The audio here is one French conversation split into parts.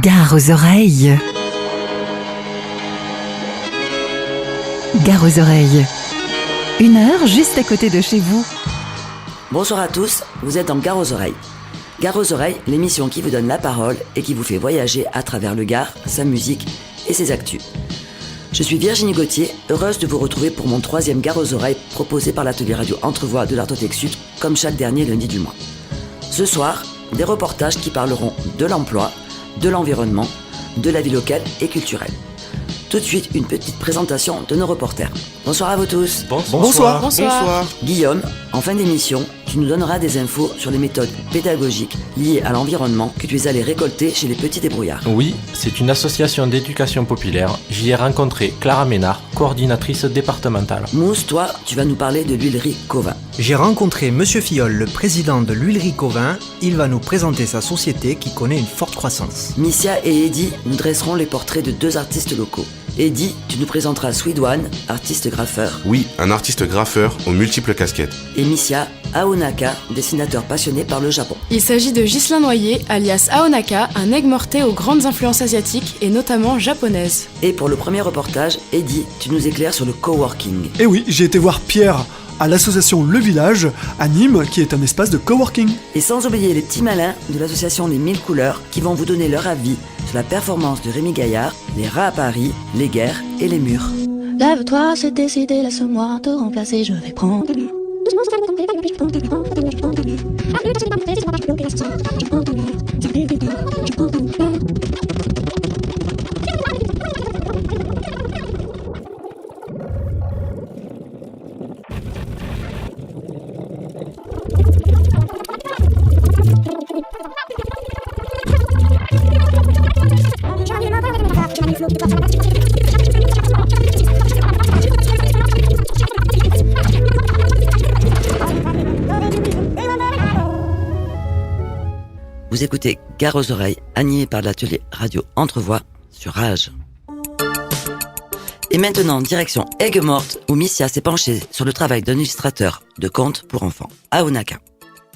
Gare aux oreilles. Gare aux oreilles. 1 heure juste à côté de chez vous. Bonsoir à tous, vous êtes dans Gare aux oreilles. Gare aux oreilles, l'émission qui vous donne la parole et qui vous fait voyager à travers le Gard, sa musique et ses actus. Je suis Virginie Gauthier, heureuse de vous retrouver pour mon 3e Gare aux oreilles proposé par l'atelier radio Entrevoix de l'Artothèque Sud, comme chaque dernier lundi du mois. Ce soir, des reportages qui parleront de l'emploi, de l'environnement, de la vie locale et culturelle. Tout de suite, une petite présentation de nos reporters. Bonsoir à vous tous. Bonsoir. Guillaume, en fin d'émission, tu nous donneras des infos sur les méthodes pédagogiques liées à l'environnement que tu es allé récolter chez les petits débrouillards. Oui, c'est une association d'éducation populaire. J'y ai rencontré Clara Ménard, coordinatrice départementale. Mousse, toi, tu vas nous parler de l'huilerie Covin. J'ai rencontré Monsieur Filleul, le président de l'huilerie Covin. Il va nous présenter sa société qui connaît une forte croissance. Missia et Eddy nous dresseront les portraits de 2 artistes locaux. Eddy, tu nous présenteras Sweedwan, artiste graffeur. Oui, un artiste graffeur aux multiples casquettes. Et Missia, Aonaka, dessinateur passionné par le Japon. Il s'agit de Ghislain Noyer, alias Aonaka, un aigues-morté aux grandes influences asiatiques et notamment japonaises. Et pour le premier reportage, Eddy, tu nous éclaires sur le coworking. Et oui, j'ai été voir Pierre à l'association Le Village à Nîmes, qui est un espace de coworking. Et sans oublier les petits malins de l'association Les 1000 Couleurs qui vont vous donner leur avis sur la performance de Rémi Gaillard, les rats à Paris, les guerres et les murs. Lève-toi, c'est décidé, laisse-moi te remplacer, je vais prendre. Vous écoutez Gare aux oreilles, animé par l'atelier radio Entrevoix sur Rage. Et maintenant, direction Aigues-Mortes, où Missia s'est penchée sur le travail d'un illustrateur de contes pour enfants, Aonaka.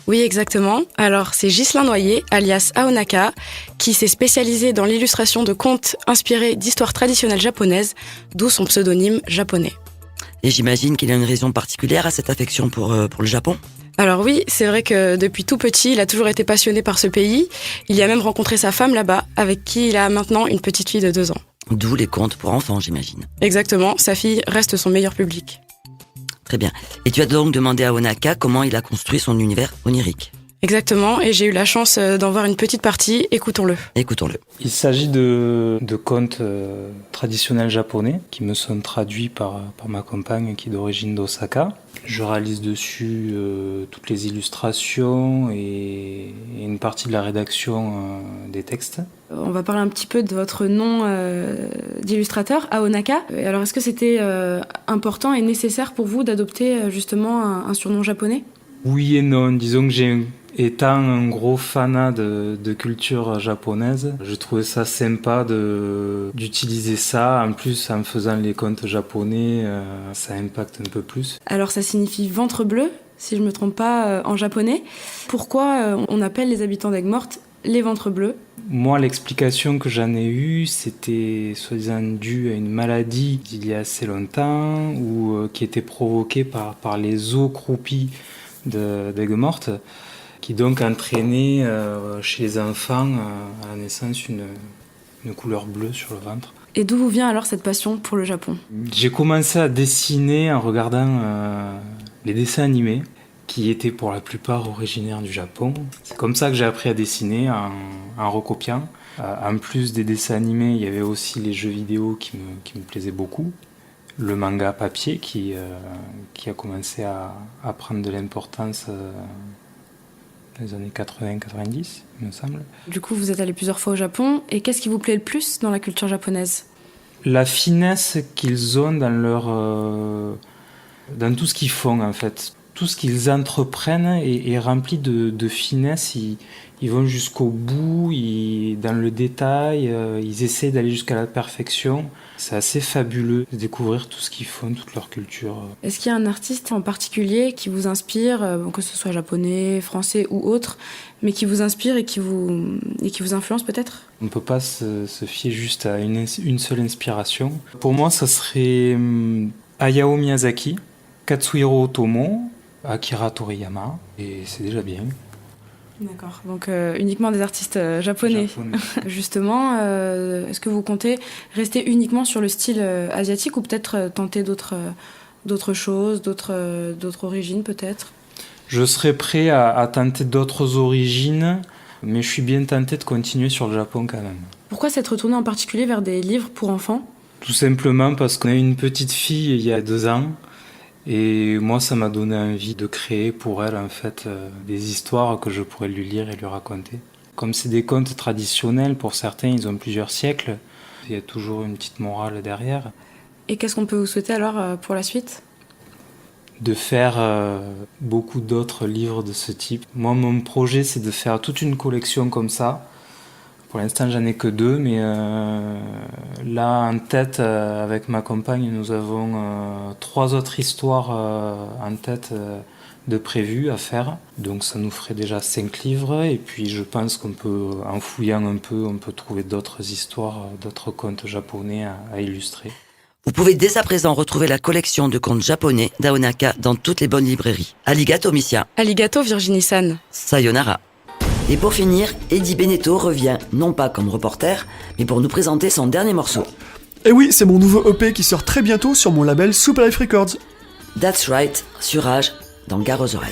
Oui, exactement. Alors, c'est Ghislain Noyer, alias Aonaka, qui s'est spécialisé dans l'illustration de contes inspirés d'histoires traditionnelles japonaises, d'où son pseudonyme japonais. Et j'imagine qu'il y a une raison particulière à cette affection pour le Japon. Alors oui, c'est vrai que depuis tout petit, il a toujours été passionné par ce pays. Il y a même rencontré sa femme là-bas, avec qui il a maintenant une petite fille de 2 ans. D'où les contes pour enfants, j'imagine. Exactement, sa fille reste son meilleur public. Très bien. Et tu as donc demandé à Aonaka comment il a construit son univers onirique. Exactement, et j'ai eu la chance d'en voir une petite partie. Écoutons-le. Écoutons-le. Il s'agit de contes traditionnels japonais qui me sont traduits par ma compagne qui est d'origine d'Osaka. Je réalise dessus toutes les illustrations et une partie de la rédaction des textes. On va parler un petit peu de votre nom d'illustrateur, Aonaka. Alors, est-ce que c'était important et nécessaire pour vous d'adopter justement un surnom japonais ? Oui et non. Disons que étant un gros fanat de culture japonaise, je trouvais ça sympa d'utiliser ça. En plus, en faisant les contes japonais, ça impacte un peu plus. Alors, ça signifie ventre bleu, si je ne me trompe pas, en japonais. Pourquoi on appelle les habitants d'Aigues-Mortes les ventres bleus ? Moi, l'explication que j'en ai eue, c'était soi-disant dû à une maladie d'il y a assez longtemps ou qui était provoquée par les os croupis d'Aigues-Mortes, qui donc entraînait chez les enfants à la naissance une couleur bleue sur le ventre. Et d'où vous vient alors cette passion pour le Japon ? J'ai commencé à dessiner en regardant les dessins animés, qui étaient pour la plupart originaires du Japon. C'est comme ça que j'ai appris à dessiner, en recopiant. En plus des dessins animés, il y avait aussi les jeux vidéo qui me plaisaient beaucoup. Le manga papier qui a commencé à prendre de l'importance dans les années 80-90, il me semble. Du coup, vous êtes allé plusieurs fois au Japon, et qu'est-ce qui vous plaît le plus dans la culture japonaise ? La finesse qu'ils ont dans tout ce qu'ils font, en fait. Tout ce qu'ils entreprennent est rempli de finesse. Ils vont jusqu'au bout, dans le détail, ils essaient d'aller jusqu'à la perfection. C'est assez fabuleux de découvrir tout ce qu'ils font, toute leur culture. Est-ce qu'il y a un artiste en particulier qui vous inspire, que ce soit japonais, français ou autre, mais qui vous inspire et qui vous influence peut-être ? On ne peut pas se fier juste à une seule inspiration. Pour moi, ça serait Hayao Miyazaki, Katsuhiro Otomo, Akira Toriyama, et c'est déjà bien. D'accord, donc uniquement des artistes japonais. Justement, est-ce que vous comptez rester uniquement sur le style asiatique ou peut-être tenter d'autres choses, d'autres origines peut-être ? Je serais prêt à tenter d'autres origines, mais je suis bien tenté de continuer sur le Japon quand même. Pourquoi s'être retourné en particulier vers des livres pour enfants ? Tout simplement parce qu'on a eu une petite fille il y a 2 ans. Et moi, ça m'a donné envie de créer pour elle, en fait, des histoires que je pourrais lui lire et lui raconter. Comme c'est des contes traditionnels, pour certains, ils ont plusieurs siècles. Il y a toujours une petite morale derrière. Et qu'est-ce qu'on peut vous souhaiter alors pour la suite ? De faire beaucoup d'autres livres de ce type. Moi, mon projet, c'est de faire toute une collection comme ça. Pour l'instant, j'en ai que 2, mais là, en tête, avec ma compagne, nous avons 3 autres histoires en tête de prévues à faire. Donc ça nous ferait déjà 5 livres, et puis je pense qu'on peut, en fouillant un peu, on peut trouver d'autres histoires, d'autres contes japonais à illustrer. Vous pouvez dès à présent retrouver la collection de contes japonais d'Aonaka dans toutes les bonnes librairies. Arigato, Missia. Arigato, Virginie-san. Sayonara. Et pour finir, Eddie Beneteau revient, non pas comme reporter, mais pour nous présenter son dernier morceau. Et oui, c'est mon nouveau EP qui sort très bientôt sur mon label Super Life Records. That's right, sur Rage, dans Gare aux Oreilles.